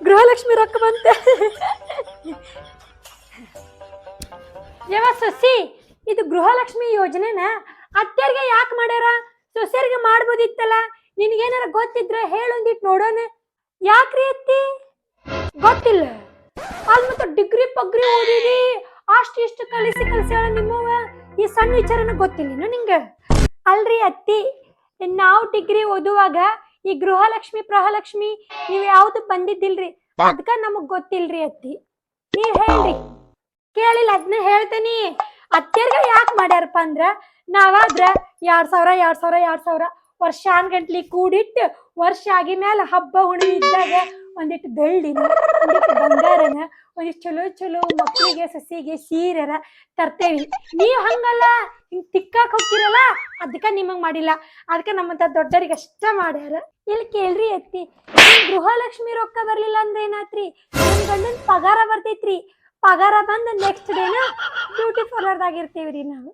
ಗೃಹಲಕ್ಷ್ಮಿ ರೊಕ್ಕ ಬಂತೆ. ಯವ ಸೊಸಿ, ಇದು ಗೃಹಲಕ್ಷ್ಮಿ ಯೋಜನೆನ ಅತ್ತೆಯರಿಗೆ ಯಾಕೆ ಮಾಡ್ಯಾರ? ಸೊಸೆಯರಿಗೆ ಮಾಡ್ಬೋದಿತ್ತಲ್ಲ. ನಿನಗೇನಾರ ಗೊತ್ತಿದ್ರೆ ಹೇಳೊಂದಿಟ್ಟು ನೋಡೋಣ. ಯಾಕ್ರಿ ಅತ್ತಿ ಗೊತ್ತಿಲ್ಲ? ಅಲ್ಲಿ ಮತ್ತೆ ಡಿಗ್ರಿ ಪಗ್ರಿ ಓದಿದಿ, ಅಷ್ಟು ಕಲಿಸಿ ಹೇಳ ನಿಮ್ಮವ. ಈ ಸಣ್ಣ ವಿಚಾರನ ಗೊತ್ತಿಲ್ಲ ನಿಂಗೆ? ಅಲ್ರಿ ಅತ್ತಿ, ನಾವು ಡಿಗ್ರಿ ಓದುವಾಗ ಈ ಗೃಹಲಕ್ಷ್ಮಿ ಪ್ರಹಲಕ್ಷ್ಮಿ ನೀವ್ ಯಾವ್ದು ಬಂದಿದ್ದಿಲ್ರಿ, ಅದಕ್ಕ ನಮಗ್ ಗೊತ್ತಿಲ್ರಿ ಅತ್ತಿ. ನೀವ್ ಹೇಳ್ರಿ, ಕೇಳಿಲ್ಲ ಅದನ್ನ ಹೇಳ್ತೇನಿ. ಅತ್ತೆರ್ಗ ಯಾಕೆ ಮಾಡ್ಯಾರಪ್ಪ ಅಂದ್ರ, ನಾವಾದ್ರ 2000 ವರ್ಷಾನ್ಗಂಟ್ಲಿ ಕೂಡಿಟ್ಟು ವರ್ಷ ಆಗಿ ಮೇಲೆ ಹಬ್ಬ ಹುಣ್ಣಿಮೆ ಇದ್ದಾಗ ಒಂದಿಟ್ಟು ಬೆಳ್ಳಿನ, ಒಂದಿಟ್ಟು ಬಂಗಾರನ, ಒಂದಿಷ್ಟು ಚಲೋ ಮಕ್ಕಳಿಗೆ ಸಸಿಗೆ ಸೀರೆರ ತರ್ತೇವಿ. ನೀವ್ ಹಂಗಲ್ಲ, ಹಿಂಗ್ ತಿಕ್ಕಾಕ್ ಹೋಗ್ತಿರಲ್ಲ, ಅದಕ್ಕ ನಿಮಗ್ ಮಾಡಿಲ್ಲ. ಅದಕ್ಕ ನಮ್ಮಂತ ದೊಡ್ಡರಿಗೆ ಅಷ್ಟ ಮಾಡ್ಯಾರ. ಇಲ್ಲಿ ಕೇಳ್ರಿ ಅತ್ತಿ, ಗೃಹಲಕ್ಷ್ಮಿ ರೊಕ್ಕ ಬರ್ಲಿಲ್ಲ ಅಂದ್ರೆ ಏನಾತ್ರಿ? ನನ್ ಗಂಡನ್ ಪಗಾರ ಬರ್ತೈತ್ರಿ. ಪಗಾರ ಬಂದ ನೆಕ್ಸ್ಟ್ ಡೇನ ಬ್ಯೂಟಿ ಪಾರ್ಲರ್ದಾಗಿರ್ತೀವ್ರಿ ನಾವು.